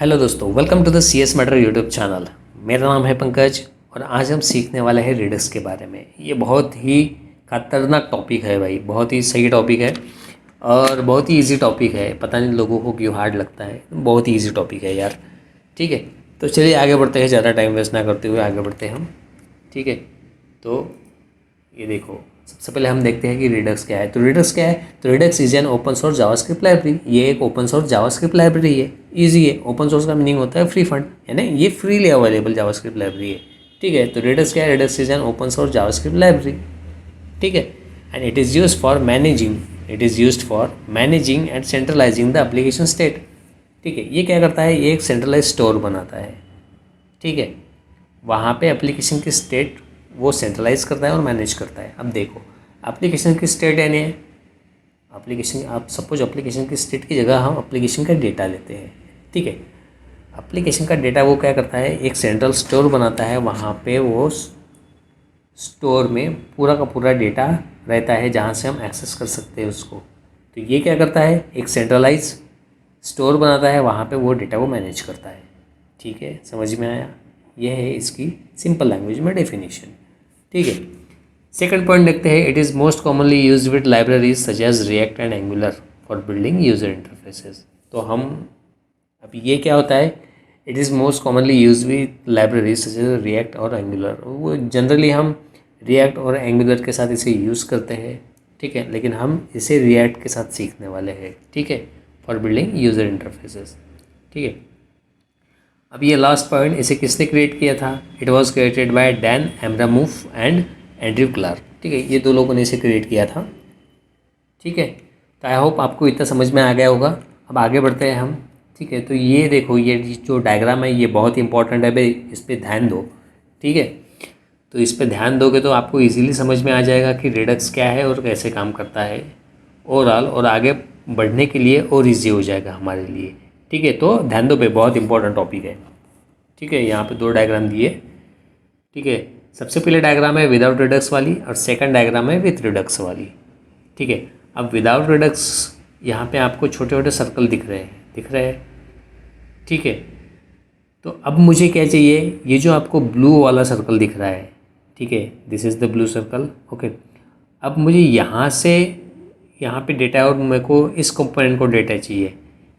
Hello दोस्तों, welcome to the C S matter YouTube channel. मेरा नाम है पंकज और आज हम सीखने वाले हैं रिडक्स के बारे में। ये बहुत ही खतरनाक टॉपिक है भाई, बहुत ही सही टॉपिक है और बहुत ही इजी टॉपिक है। पता नहीं लोगों को क्यों हार्ड लगता है, बहुत ही इजी टॉपिक है यार। ठीक है, तो चलिए आगे बढ़ते हैं, ज़्यादा टाइम वेस्ट ना करते हुए आगे बढ़ते हैं हम। ठीक है, तो ये देखो, सबसे पहले हम देखते हैं कि रिडक्स क्या है। तो रिडक्स क्या है? तो Redux is an open source JavaScript library. ये एक ओपन सोर्स जावास्क्रिप्ट लाइब्रेरी है। ईजी है। ओपन सोर्स का मीनिंग होता है फ्री फंड, है ना। ये फ्रीली अवेलेबल जावास्क्रिप्ट लाइब्रेरी है। ठीक है, तो रिडक्स क्या है? Redux is an open source JavaScript library. ठीक है, and it is used for managing and centralising the application state. ठीक है, ये क्या करता है? ये एक सेंट्रलाइज स्टोर बनाता है। ठीक है, वहाँ पे एप्लीकेशन की स्टेट वो सेंट्रलाइज करता है और मैनेज करता है। अब देखो, एप्लीकेशन की स्टेट यानी है एप्लीकेशन, आप सपोज एप्लीकेशन की स्टेट की जगह हम एप्लीकेशन का डेटा लेते हैं। ठीक है, एप्लीकेशन का डेटा वो क्या करता है? एक सेंट्रल स्टोर बनाता है। वहाँ पे वो स्टोर में पूरा का पूरा डेटा रहता है जहाँ से हम एक्सेस कर सकते हैं उसको। तो ये क्या करता है? एक सेंट्रलाइज स्टोर बनाता है, वहाँ पे वो डेटा वो मैनेज करता है। ठीक है, समझ में आया? यह है इसकी सिंपल लैंग्वेज में डेफिनेशन। ठीक है, सेकंड पॉइंट देखते हैं। It is most commonly use with libraries such as React and Angular for building user interfaces. तो हम अब ये क्या होता है? It is most commonly use with libraries such as React और एंगुलर। वो जनरली हम रिएक्ट और एंगुलर के साथ इसे यूज़ करते हैं। ठीक है, लेकिन हम इसे रिएक्ट के साथ सीखने वाले हैं। ठीक है, फॉर बिल्डिंग यूजर इंटरफेसेस। ठीक है, अब ये लास्ट पॉइंट, इसे किसने क्रिएट किया था? It was created by Dan Abramoff and Andrew Clark. ठीक है, ये दो लोगों ने इसे क्रिएट किया था। ठीक है, तो आई होप आपको इतना समझ में आ गया होगा। अब आगे बढ़ते हैं हम। ठीक है, तो ये देखो, ये जो डायग्राम है ये बहुत ही इंपॉर्टेंट है भाई, इस पर ध्यान दो। ठीक है, तो इस पर ध्यान दोगे तो आपको इजीली समझ में आ जाएगा कि रिडक्स क्या है और कैसे काम करता है ओवरऑल, और आगे बढ़ने के लिए और ईजी हो जाएगा हमारे लिए। ठीक है, तो ध्यान दो भाई, बहुत इंपॉर्टेंट टॉपिक है। ठीक है, यहाँ पे दो डायग्राम दिए। ठीक है, सबसे पहले डायग्राम है विदाउट रिडक्स वाली और सेकंड डायग्राम है विथ रिडक्स वाली। ठीक है, अब विदाउट रिडक्स यहाँ पे आपको छोटे छोटे सर्कल दिख रहे हैं। ठीक है, तो अब मुझे क्या चाहिए? ये जो आपको ब्लू वाला सर्कल दिख रहा है, ठीक है, this is the blue circle. Okay, अब मुझे यहाँ से यहाँ पे डेटा और मेरे को इस कंपोनेंट को डेटा चाहिए।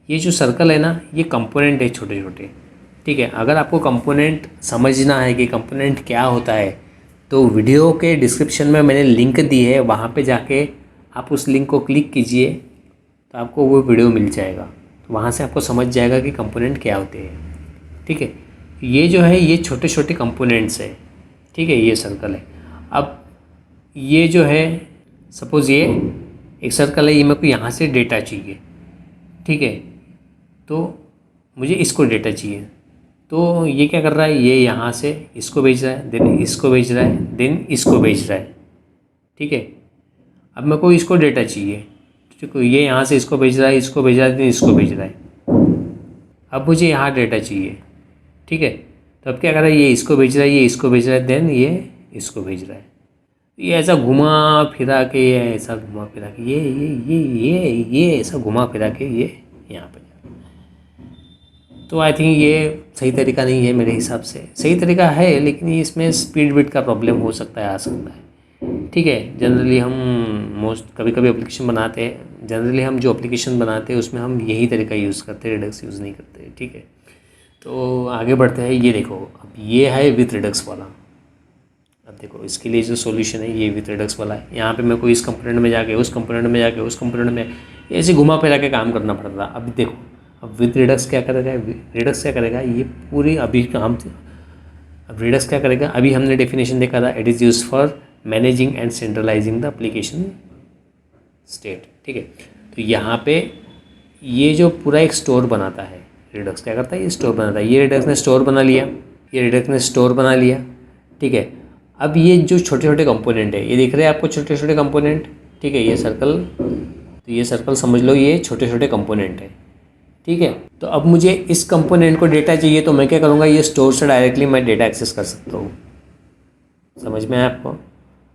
ये जो सर्कल है ना, ये कंपोनेंट है छोटे छोटे। ठीक है, अगर आपको कंपोनेंट समझना है कि कंपोनेंट क्या होता है तो वीडियो के डिस्क्रिप्शन में मैंने लिंक दी है, वहाँ पे जाके आप उस लिंक को क्लिक कीजिए तो आपको वो वीडियो मिल जाएगा। तो वहाँ से आपको समझ जाएगा कि कंपोनेंट क्या होते हैं। ठीक है, ये जो है ये छोटे छोटे कंपोनेंट्स है। ठीक है, ये सर्कल है। अब ये जो है, सपोज़ ये एक सर्कल है, ये मेरे को यहाँ से डेटा चाहिए। ठीक है, तो मुझे इसको डेटा चाहिए। तो ये क्या कर रहा है? ये यहाँ से इसको भेज रहा है, देन इसको भेज रहा है, देन इसको भेज रहा है। ठीक है, अब मेरे को इसको डेटा चाहिए। ठीक है, ये यहाँ से इसको भेज रहा है, इसको भेज रहा है, देन इसको भेज रहा है। अब मुझे यहाँ डेटा चाहिए। ठीक है, तो अब क्या कर रहा है? ये इसको भेज रहा है, ये इसको भेज रहा है, देन ये इसको भेज रहा है। ये ऐसा घुमा फिरा के, ये ऐसा घुमा फिरा के, ये ऐसा घुमा फिरा के ये यहाँ पे। तो आई थिंक ये सही तरीका नहीं है मेरे हिसाब से। सही तरीका है लेकिन इसमें स्पीड बिट का प्रॉब्लम हो सकता है, आ सकता है। ठीक है, जनरली हम कभी कभी एप्लीकेशन बनाते हैं, जनरली हम जो एप्लीकेशन बनाते हैं उसमें हम यही तरीका यूज़ करते हैं, रिडक्स यूज़ नहीं करते। ठीक है, तो आगे बढ़ते हैं। ये देखो, अब ये है विथ रिडक्स वाला। अब देखो, इसके लिए जो सॉल्यूशन है ये विथ रिडक्स वाला है। यहाँ पे मेरे को इस कंपोनेंट में जाके उस कंपोनेंट में जाके उस कंपोनेंट में ऐसे घुमा फिरा के काम करना पड़ता। अब देखो, अब विथ रिडक्स क्या करेगा? रिडक्स क्या करेगा? ये पूरी अभी काम, अब रिडक्स क्या करेगा? अभी हमने डेफिनेशन देखा था, it is use for managing and centralising the application state. ठीक है, तो यहाँ पे ये जो पूरा एक स्टोर बनाता है, रिडक्स क्या करता है? ये स्टोर बनाता है। ये रिडक्स ने स्टोर बना लिया, ये रिडक्स ने स्टोर बना लिया। ठीक है, अब ये जो छोटे छोटे कंपोनेंट है, ये दिख रहे हैं आपको छोटे छोटे कंपोनेंट। ठीक है, ये सर्कल, तो ये सर्कल समझ लो ये छोटे छोटे कंपोनेंट है। ठीक है, तो अब मुझे इस कंपोनेंट को डेटा चाहिए तो मैं क्या करूँगा? ये स्टोर से डायरेक्टली मैं डेटा एक्सेस कर सकता हूँ। समझ में आया आपको?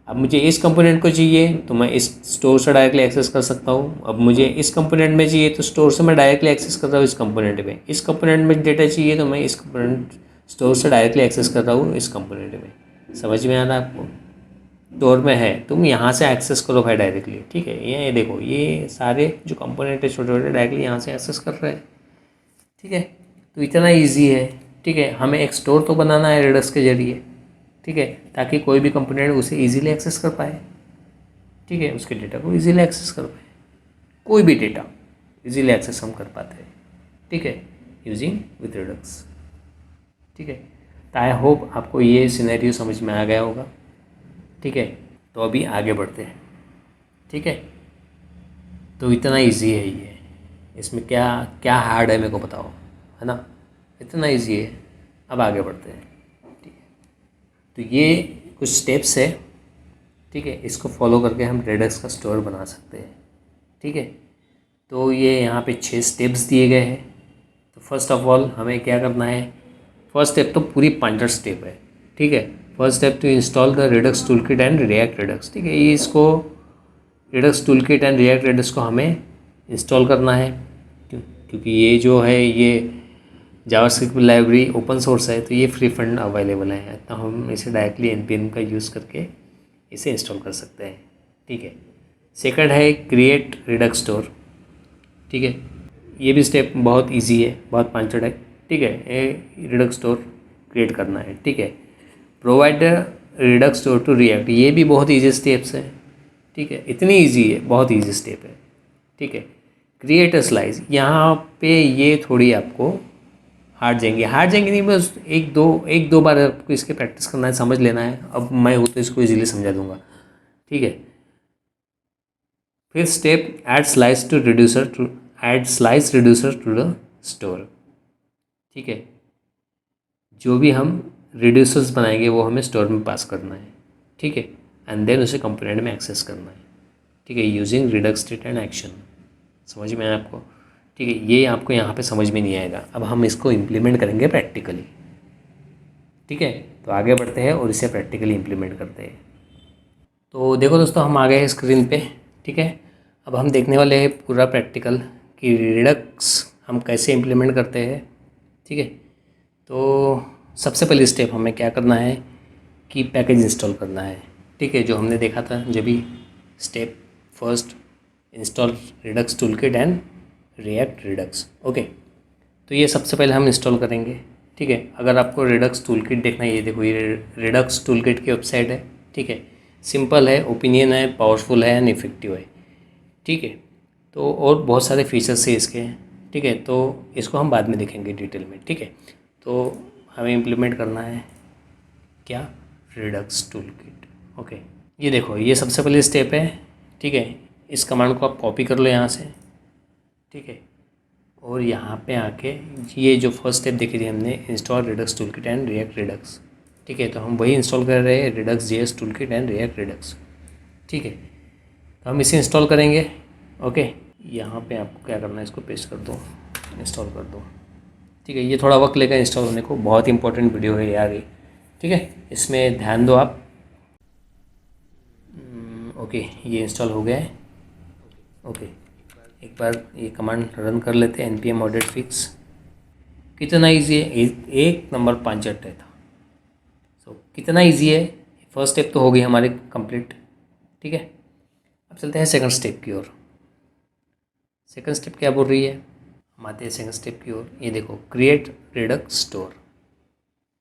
अब मुझे इस कंपोनेंट को चाहिए तो मैं इस स्टोर से डायरेक्टली एक्सेस कर सकता हूँ। अब मुझे इस कंपोनेंट में चाहिए तो स्टोर से मैं डायरेक्टली एक्सेस कर रहा हूँ इस कंपोनेंट में। इस कंपोनेंट में डेटा चाहिए तो मैं इस कंपोनेंट स्टोर से डायरेक्टली एक्सेस कर रहा हूँ इस कंपोनेंट में। समझ में आ रहा है आपको? स्टोर में है, तुम यहाँ से एक्सेस करो भाई डायरेक्टली, ठीक है। ये देखो, ये सारे जो कंपोनेंट है छोटे छोटे डायरेक्टली यहाँ से एक्सेस कर रहे हैं, ठीक है। तो इतना ईजी है, ठीक है। हमें एक स्टोर तो बनाना है रेडस के जरिए, ठीक है, ताकि कोई भी कंपोनेंट उसे ईजिली एक्सेस कर पाए, ठीक है, उसके डेटा को ईजिली एक्सेस कर पाए। कोई भी डेटा ईजिली एक्सेस हम कर पाते हैं, ठीक है, यूजिंग विथ रेडक्स, ठीक है। तो आई होप आपको ये सिनेरियो समझ में आ गया होगा, ठीक है। तो अभी आगे बढ़ते हैं, ठीक है। तो इतना इजी है ये, इसमें क्या क्या हार्ड है मेरे को बताओ, है ना? इतना इजी है। अब आगे बढ़ते हैं, ठीक है। तो ये कुछ स्टेप्स है, ठीक है, इसको फॉलो करके हम रेडक्स का स्टोर बना सकते हैं, ठीक है। तो ये यहाँ पे 6 स्टेप्स दिए गए हैं। तो फर्स्ट ऑफ ऑल हमें क्या करना है, फर्स्ट स्टेप तो पूरी 5 स्टेप है, ठीक है। First step to install the Redux toolkit and React Redux, ठीक है। ये इसको Redux toolkit and React Redux को हमें इंस्टॉल करना है, क्योंकि ये जो है ये जावास्क्रिप्ट लाइब्रेरी ओपन सोर्स है, तो ये फ्री फंड अवेलेबल है, तो हम इसे डायरेक्टली npm का यूज़ करके इसे इंस्टॉल कर सकते हैं, ठीक है। सेकंड है क्रिएट रेडक्स स्टोर, ठीक है। ये भी स्टेप बहुत इजी है, बहुत पांचड़ है, ठीक है। ये रेडक्स स्टोर क्रिएट करना है, ठीक है। Provide Redux store to react, ये भी बहुत ईजी स्टेप्स है, ठीक है। इतनी ईजी है, बहुत ईजी स्टेप है, ठीक है। क्रिएट अ स्लाइस, यहाँ पे ये थोड़ी आपको हार्ड जाएंगे नहीं, बस एक दो बार आपको इसके प्रैक्टिस करना है, समझ लेना है। अब मैं हूँ तो इसको इजीली समझा दूंगा, ठीक है। फिर step add slice reducer to the store, ठीक है। जो भी हम रिड्यूसर्स बनाएंगे वो हमें स्टोर में पास करना है, ठीक है। एंड देन उसे कंपोनेंट में एक्सेस करना है, ठीक है, using Redux state and action. समझ में आया आपको? ठीक है। ये आपको यहाँ पे समझ में नहीं आएगा, अब हम इसको इम्प्लीमेंट करेंगे प्रैक्टिकली, ठीक है। तो आगे बढ़ते हैं और इसे प्रैक्टिकली इम्प्लीमेंट करते हैं। तो देखो दोस्तों, हम आ गए हैं स्क्रीन पे, ठीक है। अब हम देखने वाले हैं पूरा प्रैक्टिकल कि रिडक्स हम कैसे इम्प्लीमेंट करते हैं, ठीक है। तो सबसे पहली स्टेप हमें क्या करना है कि पैकेज इंस्टॉल करना है, ठीक है, जो हमने देखा था जब भी step first install Redux toolkit and react Redux, okay. तो ये सबसे पहले हम इंस्टॉल करेंगे, ठीक है। अगर आपको रिडक्स टूलकिट देखना है, ये देखो, ये रिडक्स टूलकिट की वेबसाइट है, ठीक है। सिंपल है, ओपिनियन है, पावरफुल है एंड इफेक्टिव है, ठीक है। तो और बहुत सारे फीचर्स है इसके, ठीक है। तो इसको हम बाद में देखेंगे डिटेल में, ठीक है। तो हमें इम्प्लीमेंट करना है क्या, रिडक्स टूलकिट, ओके। ये देखो, ये सबसे पहले स्टेप है, ठीक है। इस कमांड को आप कॉपी कर लो यहाँ से, ठीक है। और यहाँ पे आके ये जो फर्स्ट स्टेप देखी थी हमने, install Redux toolkit and react Redux, ठीक है। तो हम वही इंस्टॉल कर रहे हैं, Redux JS toolkit and react Redux, ठीक है। तो हम इसे इंस्टॉल करेंगे, ओके। यहाँ पे आपको क्या करना है, इसको पेस्ट कर दो, इंस्टॉल कर दो, ठीक है। ये थोड़ा वक्त लेगा इंस्टॉल होने को, बहुत इंपॉर्टेंट वीडियो है यार ये, ठीक है। इसमें ध्यान दो आप, ओके। ये इंस्टॉल हो गया है, ओके। एक बार ये कमांड रन कर लेते हैं, npm ऑडिट फिक्स। कितना इजी है, एक नंबर 5 जट है था। सो कितना इजी है, फर्स्ट स्टेप तो हो गई हमारी कंप्लीट, ठीक है। अब चलते हैं सेकंड स्टेप की ओर। सेकंड स्टेप क्या बोल रही है, हम आते हैं सेकंड स्टेप की ओर। ये देखो, क्रिएट रिडक्स स्टोर,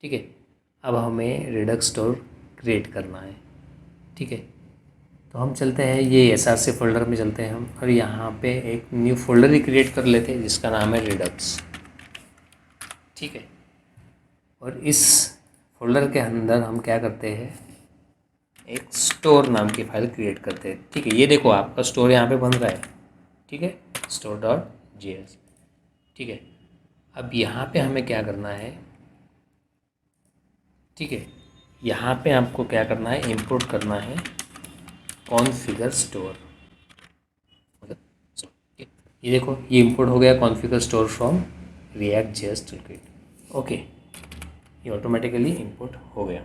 ठीक है। अब हमें रिडक्स स्टोर क्रिएट करना है, ठीक है। तो हम चलते हैं ये src फोल्डर में चलते हैं हम, और यहाँ पे एक न्यू फोल्डर ही क्रिएट कर लेते हैं जिसका नाम है रिडक्स, ठीक है। और इस फोल्डर के अंदर हम क्या करते हैं, एक स्टोर नाम की फाइल क्रिएट करते हैं, ठीक है। ये देखो, आपका स्टोर यहाँ पे बन रहा है, ठीक है, store.js, ठीक है। अब यहाँ पे हमें क्या करना है, ठीक है, यहाँ पे आपको क्या करना है, इंपोर्ट करना है कॉन्फ़िगर स्टोर। ये देखो, ये इंपोर्ट हो गया configure store from react JS toolkit, okay. ये ऑटोमेटिकली इंपोर्ट हो गया।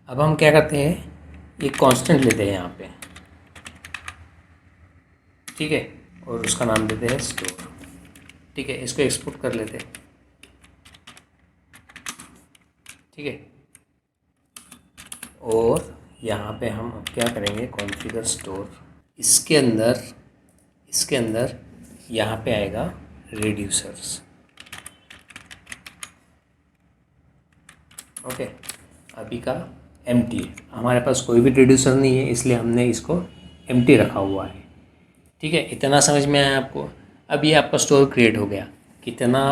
अब हम क्या करते हैं, ये कांस्टेंट लेते हैं यहाँ पे, ठीक है, और उसका नाम देते हैं स्टोर, ठीक है। इसको एक्सपोर्ट कर लेते हैं, ठीक है। और यहाँ पे हम अब क्या करेंगे, कॉन्फ़िगर स्टोर, इसके अंदर यहाँ पे आएगा रिड्यूसर्स, ओके। अभी का एम्प्टी है, हमारे पास कोई भी रिड्यूसर नहीं है, इसलिए हमने इसको एम्प्टी रखा हुआ है, ठीक है। इतना समझ में आया आपको। अब ये आपका स्टोर क्रिएट हो गया, कितना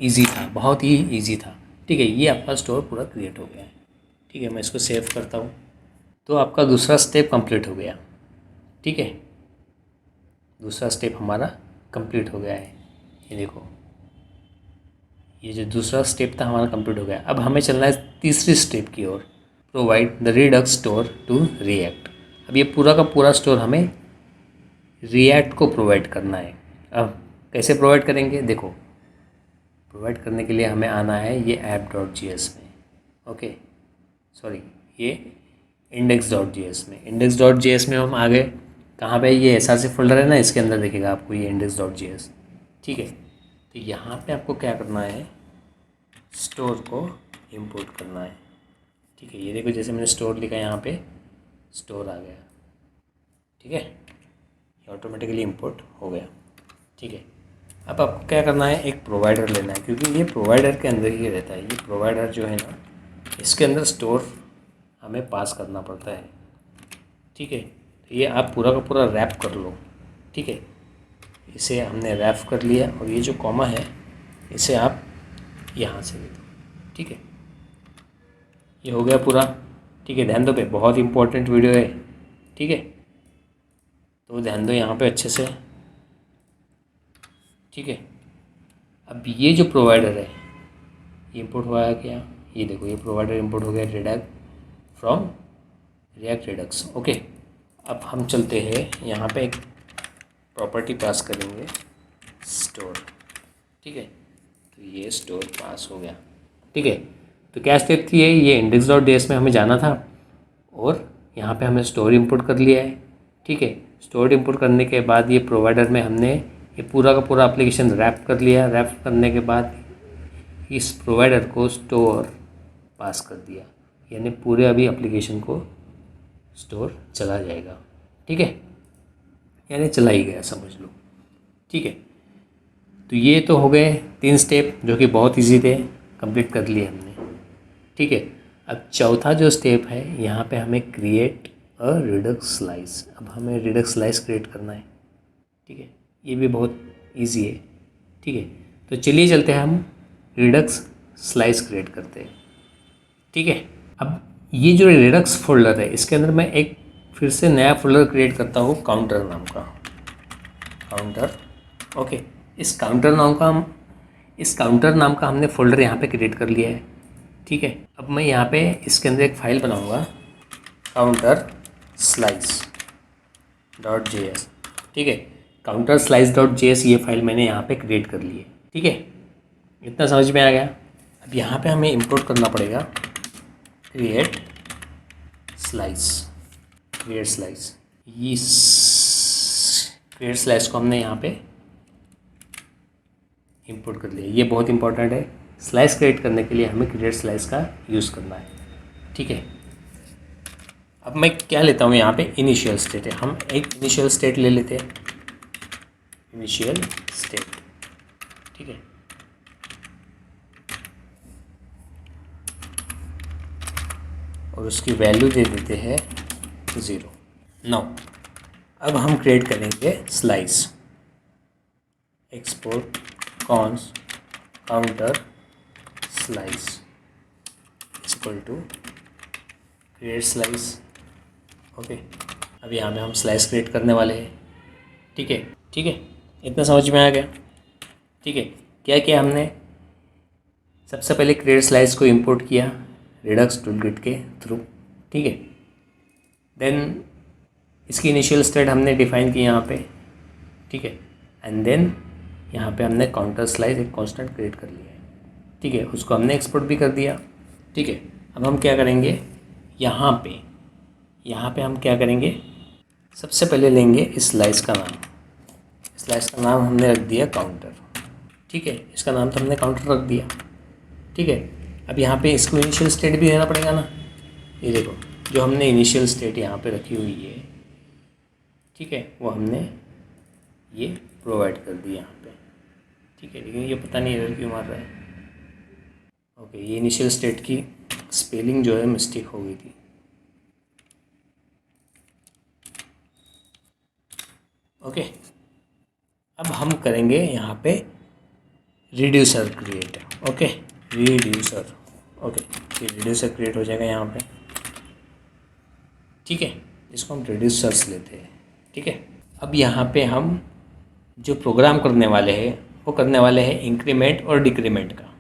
इजी था, बहुत ही इजी था, ठीक है। ये आपका स्टोर पूरा क्रिएट हो गया है, ठीक है। मैं इसको सेव करता हूँ, तो आपका दूसरा स्टेप कंप्लीट हो गया, ठीक है। दूसरा स्टेप हमारा कंप्लीट हो गया है, ये देखो, ये जो दूसरा स्टेप था हमारा कंप्लीट हो गया। अब हमें चलना है तीसरी स्टेप की ओर, provide the Redux store to React. अब ये पूरा का पूरा स्टोर हमें रिएक्ट को प्रोवाइड करना है। अब कैसे प्रोवाइड करेंगे, देखो, प्रोवाइड करने के लिए हमें आना है ये app.js में, ओके, सॉरी, ये index.js में। index.js में हम आ गए, कहाँ पे, ये src फोल्डर है ना, इसके अंदर दिखेगा आपको ये index.js, ठीक है। तो यहाँ पे आपको क्या करना है, स्टोर को इंपोर्ट करना है, ठीक है। ये देखो, जैसे मैंने स्टोर लिखा, यहाँ पे स्टोर आ गया, ठीक है, ये ऑटोमेटिकली इंपोर्ट हो गया, ठीक है। अब आपको क्या करना है, एक प्रोवाइडर लेना है, क्योंकि ये प्रोवाइडर के अंदर ही रहता है। ये प्रोवाइडर जो है ना, इसके अंदर स्टोर हमें पास करना पड़ता है, ठीक है। तो ये आप पूरा का पूरा रैप कर लो, ठीक है। इसे हमने रैप कर लिया, और ये जो कॉमा है इसे आप यहाँ से दे दो, ठीक है। ये हो गया पूरा, ठीक है। ध्यान दो पे, बहुत इंपॉर्टेंट वीडियो है, ठीक है, तो ध्यान दो यहाँ पे अच्छे से, ठीक है। अब ये जो प्रोवाइडर है ये इंपोर्ट हुआ है क्या, ये देखो, ये प्रोवाइडर इंपोर्ट हो गया, redact from react Redux, okay. अब हम चलते हैं यहाँ पे, एक प्रॉपर्टी पास करेंगे स्टोर, ठीक है। तो ये स्टोर पास हो गया, ठीक है। तो क्या स्टेप थी ये index.js में हमें जाना था, और यहाँ पे हमने स्टोर इंपोर्ट कर लिया है, ठीक है। स्टोर इंपोर्ट करने के बाद ये प्रोवाइडर में हमने ये पूरा का पूरा एप्लीकेशन रैप कर लिया। रैप करने के बाद इस प्रोवाइडर को स्टोर पास कर दिया, यानी पूरे अभी एप्लीकेशन को स्टोर चला जाएगा, ठीक है, यानी चला ही गया समझ लो, ठीक है। तो ये तो हो गए 3 स्टेप जो कि बहुत इजी थे, कंप्लीट कर लिए हमने, ठीक है। अब चौथा जो स्टेप है, यहाँ पे हमें क्रिएट अ रिडक्स स्लाइस। अब हमें रिडक्स स्लाइस क्रिएट करना है, ठीक है। ये भी बहुत इजी है, ठीक है। तो चलिए चलते हैं, हम रिडक्स स्लाइस क्रिएट करते हैं, ठीक है। अब ये जो रिडक्स फोल्डर है, इसके अंदर मैं एक फिर से नया फोल्डर क्रिएट करता हूँ, काउंटर नाम का, काउंटर, ओके। इस काउंटर नाम का हमने फोल्डर यहाँ पे क्रिएट कर लिया है, ठीक है। अब मैं यहाँ पे इसके अंदर एक फ़ाइल बनाऊँगा, काउंटर स्लाइस डॉट JS, ठीक है। काउंटर स्लाइस डॉट JS ये फाइल मैंने यहाँ पे क्रिएट कर ली है, ठीक है। इतना समझ में आ गया। अब यहाँ पे हमें इंपोर्ट करना पड़ेगा क्रिएट स्लाइस, ये क्रिएट स्लाइस को हमने यहाँ पे इंपोर्ट कर लिया। ये बहुत इंपॉर्टेंट है, स्लाइस क्रिएट करने के लिए हमें क्रिएट स्लाइस का यूज़ करना है, ठीक है। अब मैं क्या लेता हूँ, यहाँ पे इनिशियल स्टेट है, हम एक इनिशियल स्टेट ले लेते हैं, इनिशियल स्टेट, ठीक है। और उसकी वैल्यू दे देते हैं 0। नाउ अब हम क्रिएट करेंगे slice, export const counter slice equal to create slice, okay. अब यहाँ पे हम स्लाइस क्रिएट करने वाले हैं, ठीक है, ठीक है। इतना समझ में आ गया, ठीक है। क्या किया हमने, सबसे पहले क्रिएट स्लाइस को इंपोर्ट किया रिडक्स टूलकिट के थ्रू, ठीक है। देन इसकी इनिशियल स्टेट हमने डिफाइन की यहाँ पे, ठीक है। एंड देन यहाँ पे हमने काउंटर स्लाइस एक कांस्टेंट क्रिएट कर लिया है, ठीक है। उसको हमने एक्सपोर्ट भी कर दिया, ठीक है। अब हम क्या करेंगे, यहाँ पे यहाँ पे हम क्या करेंगे, सबसे पहले लेंगे स्लाइस का नाम। स्लाइस का नाम हमने रख दिया काउंटर, ठीक है, इसका नाम तो हमने काउंटर रख दिया, ठीक है। अब यहाँ पे इसको इनिशियल स्टेट भी देना पड़ेगा ना, ये देखो जो हमने इनिशियल स्टेट यहाँ पे रखी हुई है, ठीक है, वो हमने ये प्रोवाइड कर दी यहाँ पे, ठीक है। लेकिन ये पता नहीं एरर क्यों मार रहा है। ओके, ये इनिशियल स्टेट की स्पेलिंग जो है मिस्टेक हो गई थी। ओके, अब हम करेंगे यहाँ पे reducer create. Okay, reducer, okay, ये रिड्यूसर क्रिएट हो जाएगा यहाँ पे, ठीक है। इसको हम रिड्यूसर्स लेते हैं, ठीक है। अब यहाँ पे हम जो प्रोग्राम करने वाले हैं वो करने वाले हैं इंक्रीमेंट और डिक्रीमेंट का,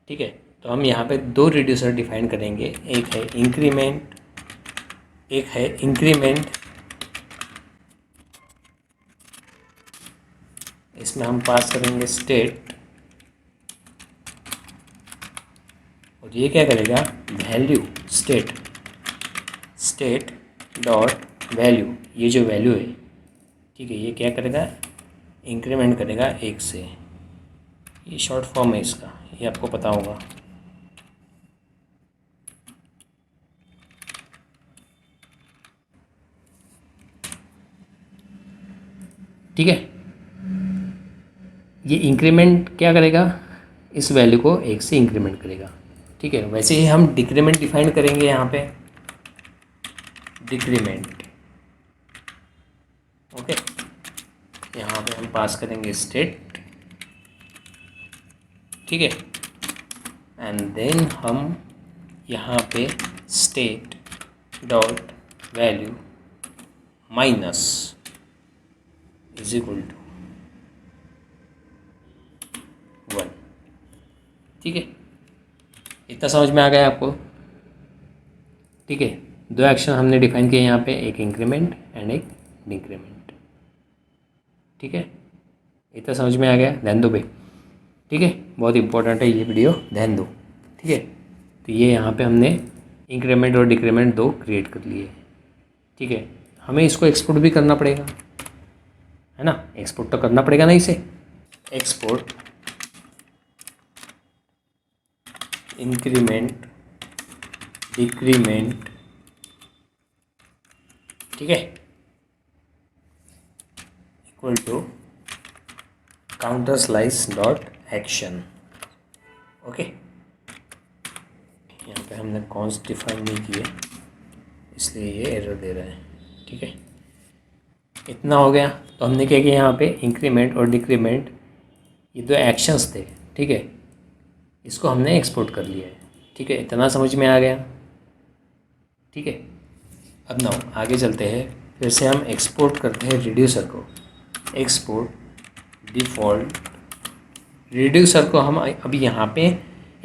ठीक है। तो हम यहाँ पे दो रिड्यूसर डिफाइन करेंगे, एक है इंक्रीमेंट, एक है इंक्रीमेंट। इसमें हम पास करेंगे स्टेट, और ये क्या करेगा, value state, state dot value, ये जो वैल्यू है, ठीक है, ये क्या करेगा, इंक्रीमेंट करेगा 1 से। ये शॉर्ट फॉर्म है इसका, ये आपको पता होगा, ठीक है। ये इंक्रीमेंट क्या करेगा, इस वैल्यू को 1 से इंक्रीमेंट करेगा, ठीक है। वैसे ही हम डिक्रीमेंट डिफाइन करेंगे यहाँ पे, डिक्रीमेंट, ओके। यहाँ पे हम पास करेंगे स्टेट, ठीक है, एंड देन हम यहाँ पे state dot value minus is equal to 1, ठीक है। इतना समझ में आ गया आपको, ठीक है। दो एक्शन हमने डिफाइन किए यहाँ पे, एक इंक्रीमेंट एंड एक डिक्रीमेंट, ठीक है। इतना समझ में आ गया, ध्यान दो भाई, ठीक है, बहुत इंपॉर्टेंट है ये वीडियो, ध्यान दो, ठीक है। तो ये यहाँ पे हमने इंक्रीमेंट और डिक्रीमेंट दो क्रिएट कर लिए, ठीक है। हमें इसको एक्सपोर्ट भी करना पड़ेगा, है ना, एक्सपोर्ट तो करना पड़ेगा ना इसे, एक्सपोर्ट इंक्रीमेंट डिक्रीमेंट, ठीक है, equal to counter slice dot action, okay. यहाँ पे हमने कॉन्स्ट डिफाइन नहीं किए इसलिए ये एरर दे रहा है, ठीक है। इतना हो गया, तो हमने क्या किया, यहाँ पे इंक्रीमेंट और डिक्रीमेंट ये दो एक्शंस थे, ठीक है, इसको हमने एक्सपोर्ट कर लिया है, ठीक है। इतना समझ में आ गया, ठीक है। अब ना आगे चलते हैं, फिर से हम एक्सपोर्ट करते हैं रिड्यूसर को, एक्सपोर्ट डिफ़ॉल्ट रिड्यूसर को हम अभी यहाँ पे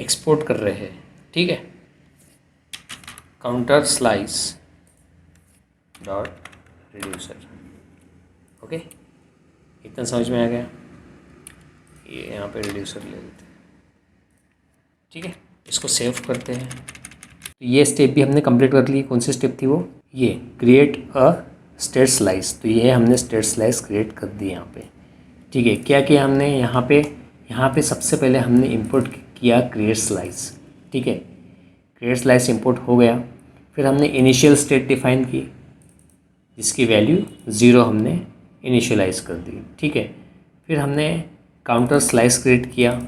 एक्सपोर्ट कर रहे हैं, ठीक है, counter slice dot reducer, okay. इतना समझ में आ गया, ये यहाँ पे रिड्यूसर ले लेते हैं, ठीक है। इसको सेव करते हैं। तो ये स्टेप भी हमने कंप्लीट कर ली। कौन सी स्टेप थी वो, ये क्रिएट अ स्टेट स्लाइस। तो ये हमने स्टेट स्लाइस क्रिएट कर दी यहाँ पे, ठीक है। क्या किया हमने यहाँ पे सबसे पहले हमने इंपोर्ट किया क्रिएट स्लाइस, ठीक है। क्रिएट स्लाइस इंपोर्ट हो गया, फिर हमने इनिशियल स्टेट डिफाइन की जिसकी वैल्यू 0 हमने इनिशियलाइज कर दी, ठीक है। फिर हमने काउंटर स्लाइस क्रिएट किया,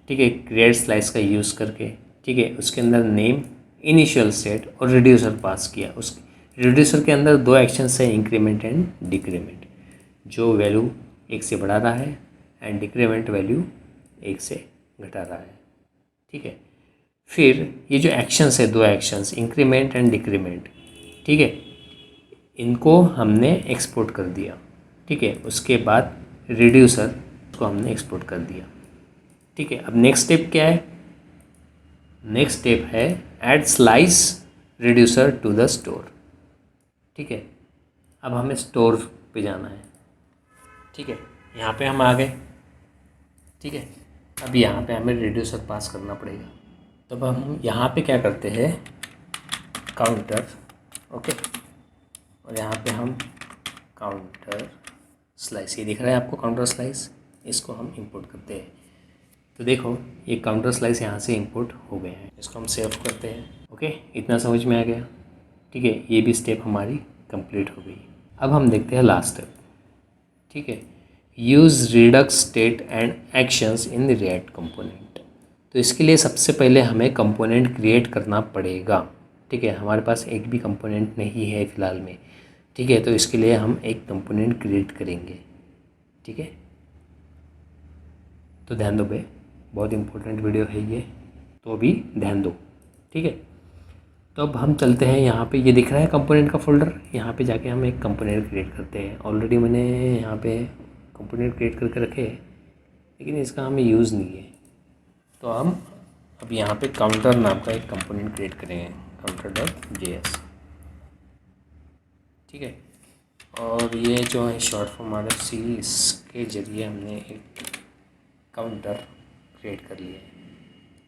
ठीक है, क्रिएट स्लाइस का यूज़ करके, ठीक है। उसके अंदर नेम, इनिशियल स्टेट और रिड्यूसर पास किया। उस रिड्यूसर के अंदर दो एक्शंस है, इंक्रीमेंट एंड डिक्रीमेंट, जो वैल्यू 1 से बढ़ा रहा है एंड डिक्रीमेंट वैल्यू 1 से घटा रहा है, ठीक है। फिर ये जो एक्शंस है, दो एक्शंस इंक्रीमेंट एंड डिक्रीमेंट, ठीक है, इनको हमने एक्सपोर्ट कर दिया, ठीक है। उसके बाद रिड्यूसर को हमने एक्सपोर्ट कर दिया, ठीक है। अब नेक्स्ट स्टेप क्या है, नेक्स्ट स्टेप है add slice reducer to the store, ठीक है। अब हमें स्टोर पे जाना है, ठीक है। यहाँ पे हम आ गए, ठीक है। अब यहाँ पे हमें रिड्यूसर पास करना पड़ेगा। तब हम यहाँ पे क्या करते हैं, काउंटर, ओके, और यहाँ पे हम काउंटर स्लाइस, ये दिख रहा है आपको काउंटर स्लाइस, इसको हम इंपोर्ट करते हैं। तो देखो ये काउंटर स्लाइस यहाँ से इंपोर्ट हो गए हैं, इसको हम सेव करते हैं। ओके, इतना समझ में आ गया। ठीक है, ये भी स्टेप हमारी कंप्लीट हो गई। अब हम देखते हैं लास्ट स्टेप। ठीक है, use Redux state and actions in the react component. तो इसके लिए सबसे पहले हमें कंपोनेंट क्रिएट करना पड़ेगा। ठीक है, हमारे पास एक भी कंपोनेंट नहीं है फ़िलहाल में। ठीक है, तो इसके लिए हम एक कंपोनेंट क्रिएट करेंगे। ठीक है, तो ध्यान दो भाई, बहुत इंपॉर्टेंट वीडियो है ये, तो अभी ध्यान दो। ठीक है, तो अब हम चलते हैं, यहाँ पे ये दिख रहा है कंपोनेंट का फोल्डर, यहाँ पे जाके हम एक कंपोनेंट क्रिएट करते हैं। ऑलरेडी मैंने यहाँ पे कंपोनेंट क्रिएट करके रखे हैं, लेकिन इसका हमें यूज़ नहीं है। तो हम अब यहाँ पे काउंटर नाम का एक कंपोनेंट क्रिएट करेंगे, counter.js। ठीक है, और ये जो है शॉर्ट फॉर्म RFC, इसके ज़रिए हमने एक काउंटर क्रिएट कर लिया है।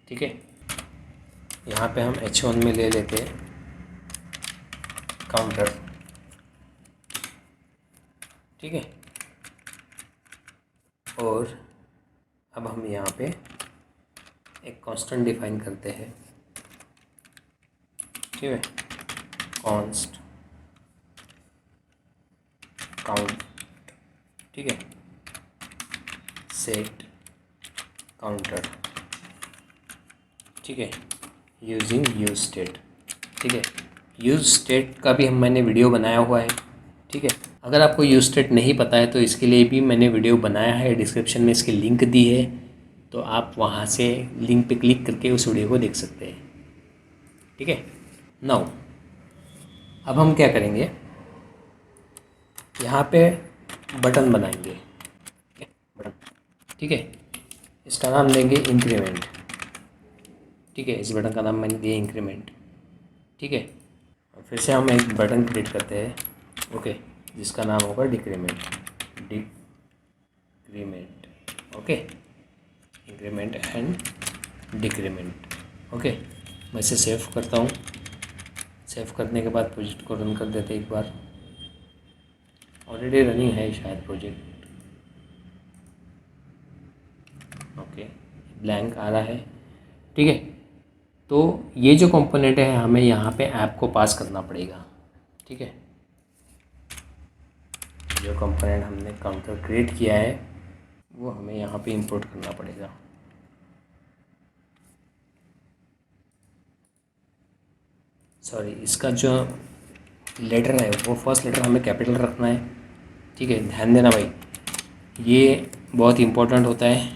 ठीक है, यहाँ पे हम H1 में ले लेते हैं काउंटर। ठीक है, और अब हम यहाँ पे एक कांस्टेंट डिफाइन करते हैं। ठीक है, कॉन्स्ट काउंट। ठीक है, सेट काउंटर। ठीक है, यूजिंग यूज स्टेट। ठीक है, यूज स्टेट का भी मैंने वीडियो बनाया हुआ है। ठीक है, अगर आपको यूज स्टेट नहीं पता है तो इसके लिए भी मैंने वीडियो बनाया है, डिस्क्रिप्शन में इसकी लिंक दी है, तो आप वहाँ से लिंक पे क्लिक करके उस वीडियो को देख सकते हैं। ठीक है, नाउ अब हम क्या करेंगे, यहाँ पे बटन बनाएंगे। बटन, ठीक है, इसका नाम देंगे इंक्रीमेंट। ठीक है, इस बटन का नाम मैंने दिया इंक्रीमेंट। ठीक है, और फिर से हम एक बटन क्रिएट करते हैं। ओके, जिसका नाम होगा decrement. Decrement, okay, increment and decrement. Okay, मैं इसे सेव करता हूँ। सेव करने के बाद प्रोजेक्ट को रन कर देते एक बार। ऑलरेडी रनिंग है शायद प्रोजेक्ट। ओके, ब्लैंक आ रहा है। ठीक है, तो ये जो कंपोनेंट है हमें यहाँ पे ऐप को पास करना पड़ेगा। ठीक है, जो कंपोनेंट हमने काउंटर क्रिएट किया है वो हमें यहाँ पे इंपोर्ट करना पड़ेगा। सॉरी, इसका जो लेटर है वो फर्स्ट लेटर हमें कैपिटल रखना है। ठीक है, ध्यान देना भाई, ये बहुत इम्पोर्टेंट होता है।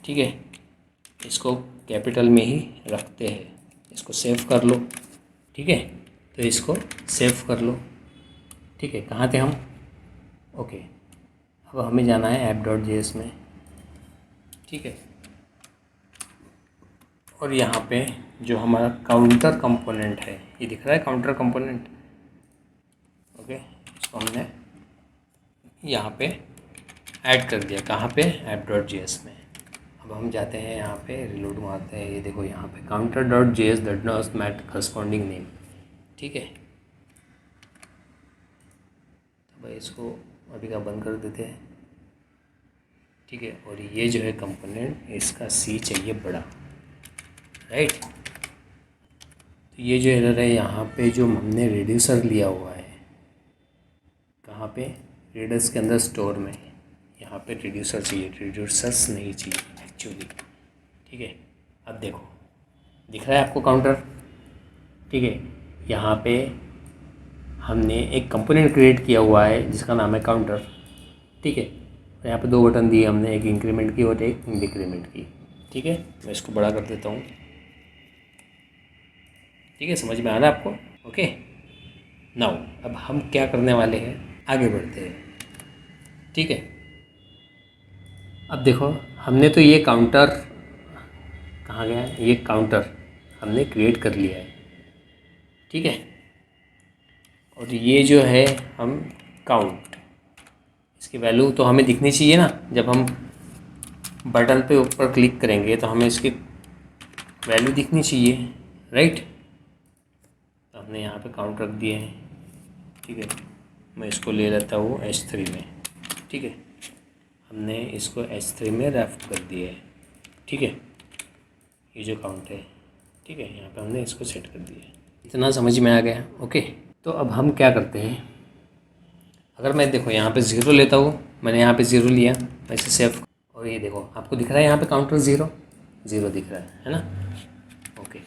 ठीक है, इसको कैपिटल में ही रखते हैं। इसको सेव कर लो। ठीक है, तो इसको सेव कर लो। ठीक है, कहाँ थे हम? ओके, अब हमें जाना है app.js में। ठीक है, और यहाँ पे जो हमारा काउंटर कंपोनेंट है, ये दिख रहा है काउंटर कंपोनेंट। ओके, इसको हमने यहाँ पे ऐड कर दिया। कहाँ पे? app.js में। अब हम जाते हैं यहाँ पे, रिलोड मारते हैं। ये देखो यहाँ पे counter.js does not match corresponding name। ठीक है, तो भाई इसको अभी का बंद कर देते हैं। ठीक है, और ये जो है कंपोनेंट, इसका सी चाहिए बड़ा, राइट। तो ये जो एरर है यहाँ पे, जो हमने रिड्यूसर लिया हुआ है, कहाँ पे? रेडस के अंदर स्टोर में, यहाँ पे रिड्यूसर चाहिए, रिड्यूसर्स नहीं चाहिए एक्चुअली। ठीक है, अब देखो दिख रहा है आपको काउंटर। ठीक है, यहाँ पे हमने एक कंपोनेंट क्रिएट किया हुआ है जिसका नाम है काउंटर। ठीक है, तो यहाँ पे दो बटन दिए हमने, एक इंक्रीमेंट की और एक डिक्रीमेंट की। ठीक है, मैं इसको बड़ा कर देता हूँ। ठीक है, समझ में आ रहा है आपको? ओके, नाउ अब हम क्या करने वाले हैं, आगे बढ़ते हैं। ठीक है, अब देखो हमने तो ये काउंटर, कहाँ गया, ये काउंटर हमने क्रिएट कर लिया है। ठीक है, और ये जो है हम काउंट, इसकी वैल्यू तो हमें दिखनी चाहिए ना। जब हम बटन पे ऊपर क्लिक करेंगे तो हमें इसकी वैल्यू दिखनी चाहिए, राइट। तो हमने यहाँ पे काउंट रख दिए हैं। ठीक है, मैं इसको ले लेता हूँ H3 में। ठीक है, हमने इसको H3 में रेफ कर दिया है। ठीक है, ये जो काउंट है, ठीक है, यहाँ पे हमने इसको सेट कर दिया है। इतना समझ में आ गया? ओके, तो अब हम क्या करते हैं, अगर मैं देखो यहाँ पे 0 लेता हूँ, मैंने यहाँ पे 0 लिया, मैं इसे सेव, और ये देखो आपको दिख रहा है यहाँ पे काउंटर 0 दिख रहा है ना? ओके,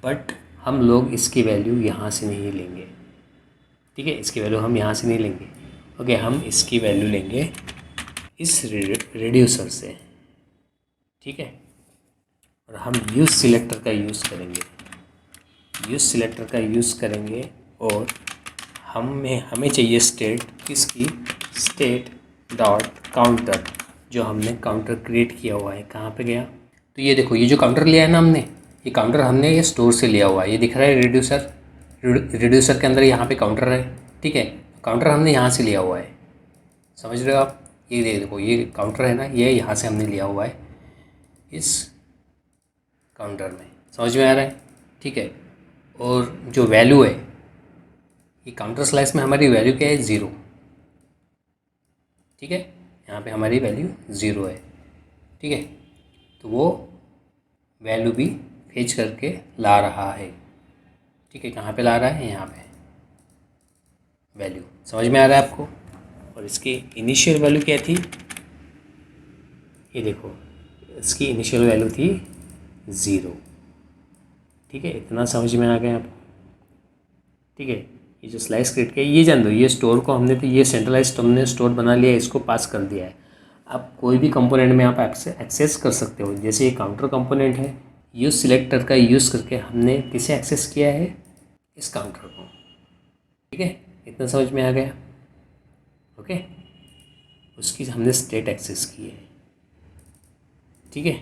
बट हम लोग इसकी वैल्यू यहाँ से नहीं लेंगे। ठीक है, इसकी वैल्यू हम यहाँ से नहीं लेंगे। ओके, हम इसकी वैल्यू लेंगे इस रिड्यूसर से। ठीक है, और हम यूज़ सिलेक्टर का यूज़ करेंगे, और हमें चाहिए स्टेट, किसकी? स्टेट डॉट काउंटर, जो हमने काउंटर क्रिएट किया हुआ है। कहाँ पे गया? तो ये देखो, ये जो काउंटर लिया है ना हमने, ये काउंटर हमने ये स्टोर से लिया हुआ है। ये दिख रहा है रिड्यूसर के अंदर यहाँ पे काउंटर है। ठीक है, काउंटर हमने यहाँ से लिया हुआ है, समझ रहे हो आप? ये देखो, ये काउंटर है ना, ये यहाँ से हमने लिया हुआ है इस काउंटर में, समझ में आ रहा है? ठीक है, और जो वैल्यू है, ये काउंटर स्लाइस में हमारी वैल्यू क्या है? 0। ठीक है, यहाँ पे हमारी वैल्यू 0 है। ठीक है, तो वो वैल्यू भी फेच करके ला रहा है। ठीक है, कहाँ पे ला रहा है? यहाँ पे वैल्यू, समझ में आ रहा है आपको? और इसकी इनिशियल वैल्यू क्या थी? ये देखो, इसकी इनिशियल वैल्यू थी 0। ठीक है, इतना समझ में आ गया आपको? ठीक है, ये जो स्लाइस क्रिएट किया, ये जान दो, ये स्टोर को हमने, तो ये सेंट्रलाइज्ड हमने स्टोर बना लिया, इसको पास कर दिया है। आप कोई भी कंपोनेंट में आप एक्सेस कर सकते हो। जैसे ये काउंटर कंपोनेंट है, यूज़ सिलेक्टर का यूज़ करके हमने किसे एक्सेस किया है? इस काउंटर को। ठीक है, इतना समझ में आ गया? ओके, उसकी हमने स्टेट एक्सेस की है। ठीक है,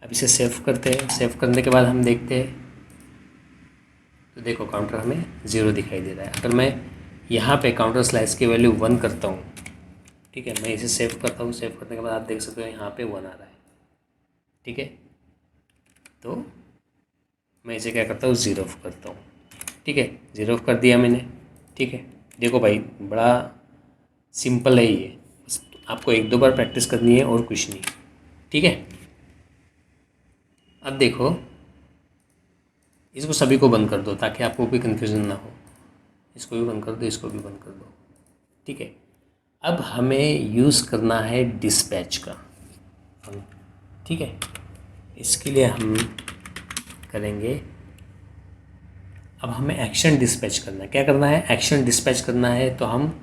अब इसे सेव करते हैं। सेव करने के बाद हम देखते हैं, तो देखो काउंटर हमें 0 दिखाई दे रहा है। अगर मैं यहाँ पे काउंटर स्लाइस की वैल्यू 1 करता हूँ, ठीक है, मैं इसे सेव करता हूँ। सेव करने के बाद आप देख सकते हो यहाँ पे 1 आ रहा है। ठीक है, तो मैं इसे क्या करता हूँ? 0 ऑफ करता हूँ। ठीक है, 0 ऑफ कर दिया मैंने। ठीक है, देखो भाई, बड़ा सिंपल है ये, आपको 1-2 बार प्रैक्टिस करनी है और कुछ नहीं। ठीक है, अब देखो, इसको सभी को बंद कर दो ताकि आपको कोई कन्फ्यूज़न ना हो। इसको भी बंद कर दो, इसको भी बंद कर दो। ठीक है, अब हमें यूज़ करना है डिस्पैच का। ठीक है, इसके लिए हम करेंगे, अब हमें एक्शन डिस्पैच करना है। क्या करना है? एक्शन डिस्पैच करना है, तो हम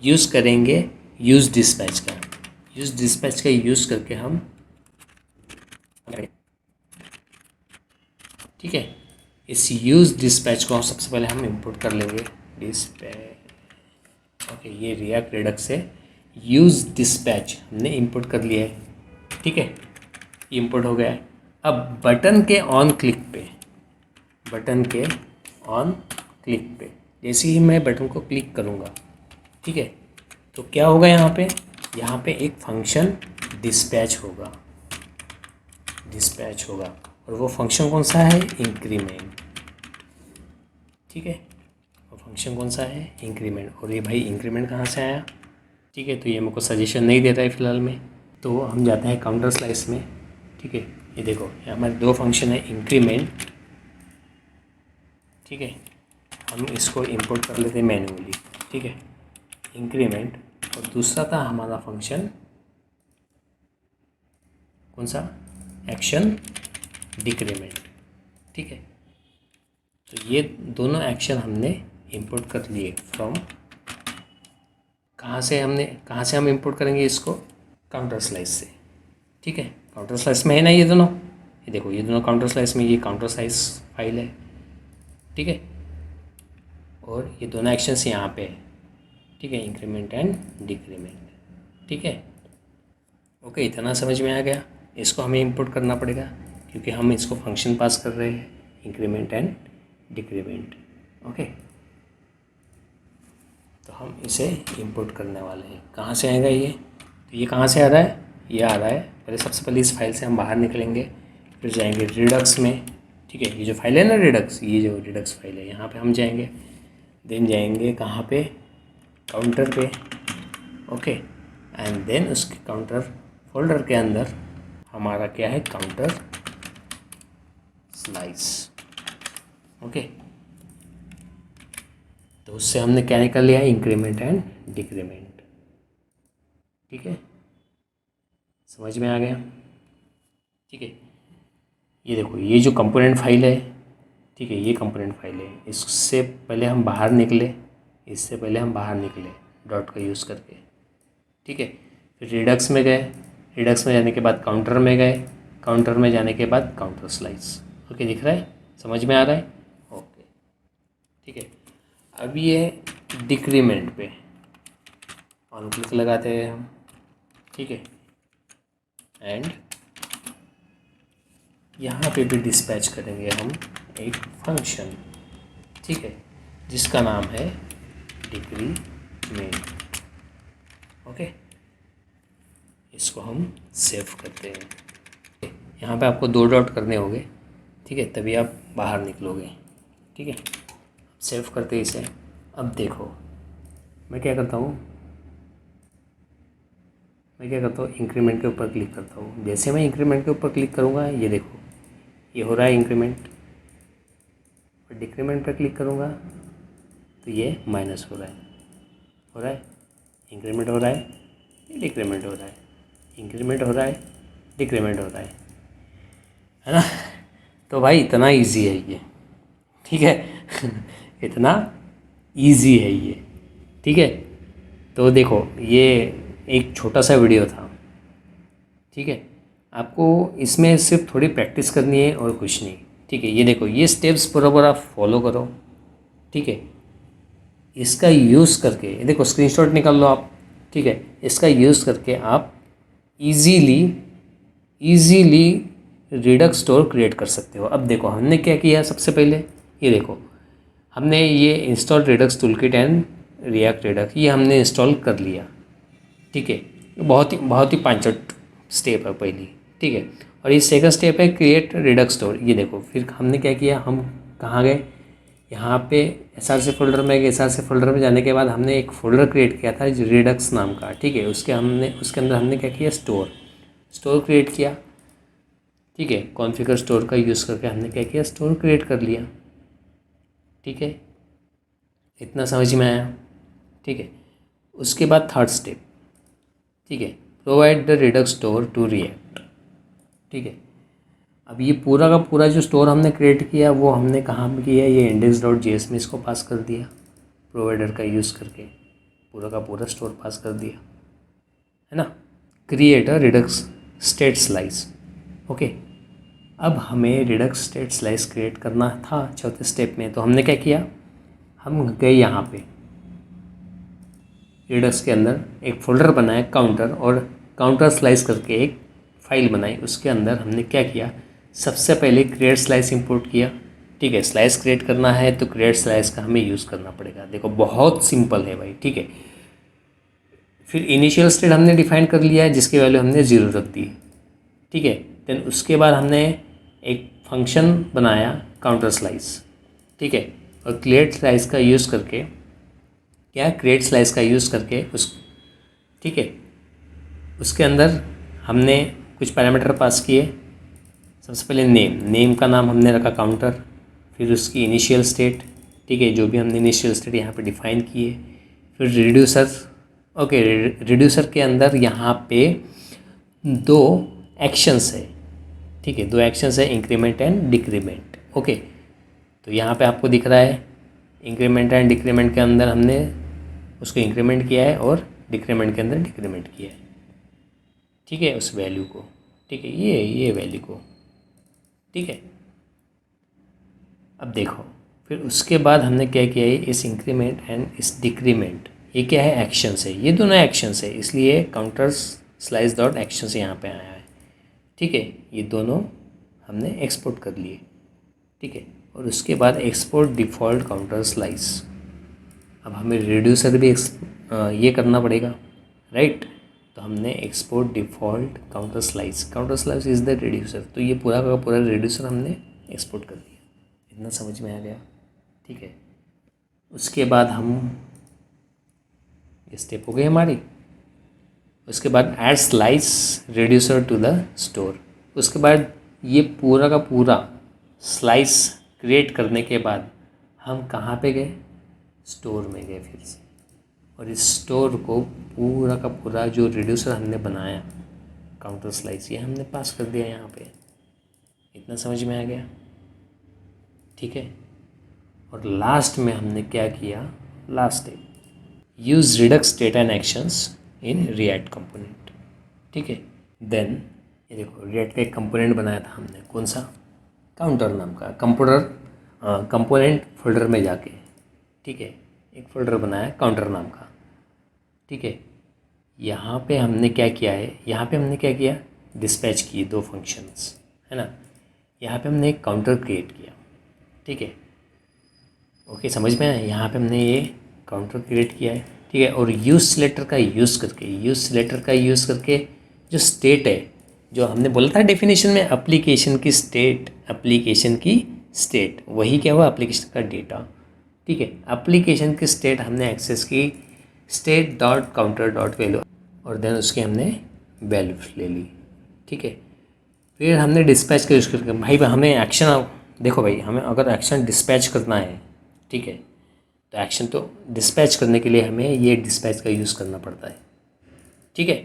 यूज़ करेंगे यूज़ डिस्पैच का। यूज़ डिस्पैच का यूज़ करके हम, ठीक है, इस यूज़ डिस्पैच को सबसे पहले हम इंपोर्ट कर लेंगे। डिस्पैच, ओके, ये रिएक्ट रिडक्स से यूज़ डिस्पैच हमने इंपोर्ट कर लिया है। ठीक है, इंपोर्ट हो गया है। अब बटन के ऑन क्लिक पे, जैसे ही मैं बटन को क्लिक करूँगा, ठीक है, तो क्या होगा? यहाँ पे एक फंक्शन डिस्पैच होगा, और वो फंक्शन कौन सा है? इंक्रीमेंट। ठीक है, वो फंक्शन कौन सा है? इंक्रीमेंट। और ये भाई इंक्रीमेंट कहाँ से आया? ठीक है, तो ये मेरे को सजेशन नहीं देता है फ़िलहाल में, तो हम जाते हैं काउंटर स्लाइस में। ठीक है, ये देखो, यहाँ हमारे 2 फंक्शन है, इंक्रीमेंट। ठीक है, हम इसको इंपोर्ट कर लेते हैं मैन्युअली। ठीक है, इंक्रीमेंट, और दूसरा था हमारा फंक्शन कौन सा? Action decrement. ठीक है, तो ये दोनों एक्शन हमने इंपोर्ट कर लिए फ्रॉम, कहाँ से हम इंपोर्ट करेंगे इसको? काउंटर स्लाइस से। ठीक है, काउंटर स्लाइस में है ना ये दोनों, ये देखो, ये दोनों काउंटर स्लाइस में, ये काउंटर स्लाइस फाइल है। ठीक है, और ये दोनों एक्शंस यहाँ पे है। ठीक है, इंक्रीमेंट एंड डिक्रीमेंट। ठीक है, ओके, इतना समझ में आ गया? इसको हमें इंपोर्ट करना पड़ेगा क्योंकि हम इसको फंक्शन पास कर रहे हैं, इंक्रीमेंट एंड डिक्रीमेंट। ओके, तो हम इसे इंपोर्ट करने वाले हैं। कहाँ से आएगा ये? तो ये कहाँ से आ रहा है? ये आ रहा है, पहले सबसे पहले इस फाइल से हम बाहर निकलेंगे, फिर जाएंगे रिडक्स में। ठीक है, ये जो फाइल है ना रिडक्स, ये जो रिडक्स फाइल है, यहाँ पे हम जाएंगे। देन जाएंगे कहाँ पे? काउंटर पे, ओके, एंड देन उसके काउंटर फोल्डर के अंदर हमारा क्या है, काउंटर स्लाइस, ओके। तो उससे हमने क्या निकाल लिया, इंक्रीमेंट एंड डिक्रीमेंट, ठीक है, समझ में आ गया, ठीक है। ये देखो, ये जो कंपोनेंट फाइल है, ठीक है, ये कंपोनेंट फाइल है, इससे पहले हम बाहर निकले, इससे पहले हम बाहर निकले डॉट का यूज़ करके, ठीक है। फिर रिडक्स में गए, रिडक्स में जाने के बाद काउंटर में गए, काउंटर में जाने के बाद काउंटर स्लाइस, ओके, दिख रहा है, समझ में आ रहा है, ओके, ठीक है। अब ये डिक्रीमेंट पे ऑन क्लिक लगाते हैं हम, ठीक है, एंड यहाँ पे भी डिस्पैच करेंगे हम एक फंक्शन, ठीक है, जिसका नाम है डिक्रीमेंट, ओके। इसको हम सेव करते हैं, यहाँ पे आपको 2 डॉट करने होंगे, ठीक है, तभी आप बाहर निकलोगे, ठीक है। सेव करते इसे। अब देखो मैं क्या करता हूँ, इंक्रीमेंट के ऊपर क्लिक करता हूँ। जैसे मैं इंक्रीमेंट के ऊपर क्लिक करूँगा, ये देखो ये हो रहा है इंक्रीमेंट, और डिक्रीमेंट पर क्लिक करूँगा तो ये माइनस हो रहा है, इंक्रीमेंट हो रहा है, डिक्रीमेंट हो रहा है, इंक्रीमेंट हो रहा है, डिक्रीमेंट हो रहा है ना। तो भाई इतना इजी है ये, ठीक है इतना इजी है ये, ठीक है। तो देखो ये एक छोटा सा वीडियो था, ठीक है, आपको इसमें सिर्फ थोड़ी प्रैक्टिस करनी है और कुछ नहीं, ठीक है। ये देखो, ये स्टेप्स बराबर आप फॉलो करो, ठीक है। इसका यूज़ करके, ये देखो स्क्रीनशॉट निकाल लो आप, ठीक है। इसका यूज़ करके आप इजीली रिडक्स स्टोर क्रिएट कर सकते हो। अब देखो हमने क्या किया, सबसे पहले ये देखो, हमने ये install Redux toolkit and react Redux, ये हमने इंस्टॉल कर लिया, ठीक है। बहुत ही पांचट स्टेप है पहली, ठीक है। और ये सेकंड स्टेप है क्रिएट रिडक्स स्टोर। ये देखो फिर हमने क्या किया, हम कहाँ गए, यहाँ पे SRC फोल्डर में गए, SRC फोल्डर में जाने के बाद हमने एक फ़ोल्डर क्रिएट किया था रिडक्स नाम का, ठीक है। उसके अंदर हमने क्या किया, स्टोर क्रिएट किया, ठीक है। कॉन्फ़िगर स्टोर का यूज़ करके हमने क्या किया, स्टोर क्रिएट कर लिया, ठीक है। इतना समझ में आया, ठीक है। उसके बाद थर्ड स्टेप, ठीक है, provide the Redux store to React, ठीक है। अब ये पूरा का पूरा जो स्टोर हमने क्रिएट किया वो हमने कहाँ पे किया, ये index.js में इसको पास कर दिया, प्रोवाइडर का यूज़ करके पूरा का पूरा स्टोर पास कर दिया, है ना। Create a Redux state slice, okay. अब हमें रिडक्स स्टेट स्लाइस क्रिएट करना था चौथे स्टेप में, तो हमने क्या किया, हम गए यहाँ पे रिडक्स के अंदर एक फ़ोल्डर बनाया काउंटर, और काउंटर स्लाइस करके एक फ़ाइल बनाई। उसके अंदर हमने क्या किया, सबसे पहले क्रिएट स्लाइस इंपोर्ट किया, ठीक है। स्लाइस क्रिएट करना है तो क्रिएट स्लाइस का हमें यूज़ करना पड़ेगा, देखो बहुत सिंपल है भाई, ठीक है। फिर इनिशियल स्टेट हमने डिफाइन कर लिया है जिसकी वैल्यू हमने 0 रख दी, ठीक है। देन उसके बाद हमने एक फंक्शन बनाया काउंटर स्लाइस, ठीक है। और क्रिएट स्लाइस का यूज़ करके क्या, क्रिएट स्लाइस का यूज़ करके ठीक है, उसके अंदर हमने कुछ पैरामीटर पास किए। सबसे पहले नेम का नाम हमने रखा काउंटर, फिर उसकी इनिशियल स्टेट, ठीक है, जो भी हमने इनिशियल स्टेट यहाँ पे डिफाइन किए। फिर रिड्यूसर, ओके, रिड्यूसर के अंदर यहाँ पे 2 एक्शंस है, ठीक है, 2 एक्शंस है, इंक्रीमेंट एंड डिक्रीमेंट, ओके। तो यहाँ पे आपको दिख रहा है इंक्रीमेंट एंड डिक्रीमेंट के अंदर हमने उसको इंक्रीमेंट किया है और डिक्रीमेंट के अंदर डिक्रीमेंट किया है, ठीक है, उस वैल्यू को, ठीक है, ये वैल्यू को, ठीक है। अब देखो फिर उसके बाद हमने क्या किया है, इस इंक्रीमेंट एंड इस डिक्रीमेंट, ये क्या है, एक्शंस है, ये दोनों एक्शंस है, इसलिए काउंटर्स स्लाइस डॉट एक्शंस यहाँ पे आया है, ठीक है। ये दोनों हमने एक्सपोर्ट कर लिए, ठीक है। और उसके बाद एक्सपोर्ट डिफ़ॉल्ट काउंटर स्लाइस। अब हमें रिड्यूसर भी ये करना पड़ेगा, राइट। तो हमने export default counter slice is the reducer, तो ये पूरा का पूरा रिड्यूसर हमने एक्सपोर्ट कर दिया। इतना समझ में आ गया, ठीक है। उसके बाद हम ये स्टेप हो गई हमारी। उसके बाद add slice reducer to the store. उसके बाद ये पूरा का पूरा स्लाइस क्रिएट करने के बाद हम कहाँ पे गए, स्टोर में गए फिर से, और इस स्टोर को पूरा का पूरा जो रिड्यूसर हमने बनाया काउंटर स्लाइस, ये हमने पास कर दिया यहाँ पे। इतना समझ में आ गया, ठीक है। और लास्ट में हमने क्या किया, last step, use Redux data and actions in React component, ठीक है। देन ये देखो रिएक्ट का एक कंपोनेंट बनाया था हमने, कौन सा, काउंटर नाम का कंपोनेंट फोल्डर में जाके, ठीक है, एक फोल्डर बनाया काउंटर नाम का, ठीक है। यहाँ पे हमने क्या किया है, यहाँ पे हमने क्या किया, डिस्पैच किए 2 फंक्शंस, है ना। यहाँ पे हमने एक काउंटर क्रिएट किया, ठीक है, ओके, समझ में आया। यहाँ पे हमने ये काउंटर क्रिएट किया है, ठीक है। और यूज़ सिलेक्टर का यूज़ करके जो स्टेट है, जो हमने बोला था डेफिनेशन में, एप्लीकेशन की स्टेट, वही क्या हुआ, एप्लीकेशन का डेटा, ठीक है। एप्लीकेशन की स्टेट हमने एक्सेस की state dot counter dot value, और देन उसके हमने वैल्यू ले ली, ठीक है। फिर हमने डिस्पैच का यूज़ करके, भाई हमें एक्शन, देखो भाई, हमें अगर एक्शन डिस्पैच करना है, ठीक है, तो एक्शन तो डिस्पैच करने के लिए हमें ये डिस्पैच का यूज़ करना पड़ता है, ठीक है।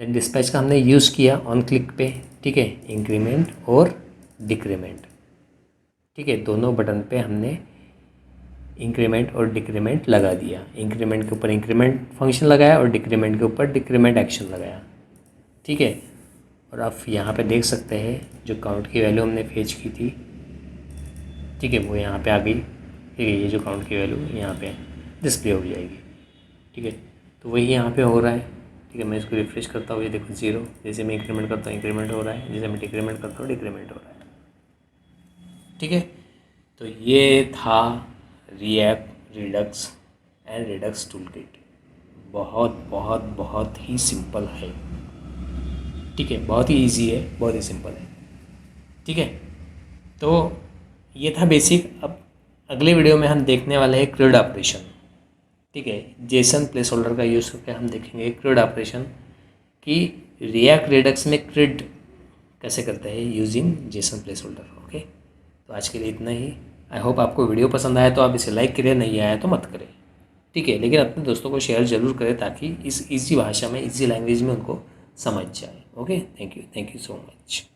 देन डिस्पैच का हमने यूज़ किया ऑन क्लिक पे, ठीक है, इंक्रीमेंट और डिक्रीमेंट, ठीक है, दोनों बटन पे हमने इंक्रीमेंट और डिक्रीमेंट लगा दिया। इंक्रीमेंट के ऊपर इंक्रीमेंट फंक्शन लगाया और डिक्रीमेंट के ऊपर डिक्रीमेंट एक्शन लगाया, ठीक है। और आप यहाँ पे देख सकते हैं जो काउंट की वैल्यू हमने फेच की थी, ठीक है, वो यहाँ पे आ गई, ठीक है। ये जो काउंट की वैल्यू यहाँ पे डिस्प्ले हो जाएगी, ठीक है। तो वही यहाँ पे हो रहा है, ठीक है। मैं इसको रिफ्रेश करता हूँ, ये देखो 0, जैसे मैं इंक्रीमेंट करता हूँ इंक्रीमेंट हो रहा है, जैसे मैं डिक्रीमेंट करता हूँ डिक्रीमेंट हो रहा है, ठीक है। तो ये था react Redux and Redux toolkit. बहुत बहुत बहुत ही सिंपल है, ठीक है, बहुत ही इजी है, बहुत ही सिंपल है, ठीक है। तो ये था बेसिक। अब अगले वीडियो में हम देखने वाले हैं क्रिड ऑपरेशन, ठीक है। जेसन प्लेस होल्डर का यूज़ करके हम देखेंगे क्रिड ऑपरेशन कि रिएक्ट रिडक्स में क्रिड कैसे करते हैं using Jason place holder, okay. तो आज के लिए इतना ही। आई होप आपको वीडियो पसंद आया तो आप इसे लाइक करें, नहीं आया तो मत करें, ठीक है। लेकिन अपने दोस्तों को शेयर ज़रूर करें ताकि इस इजी भाषा में, इजी लैंग्वेज में उनको समझ जाए, okay. Thank you so much.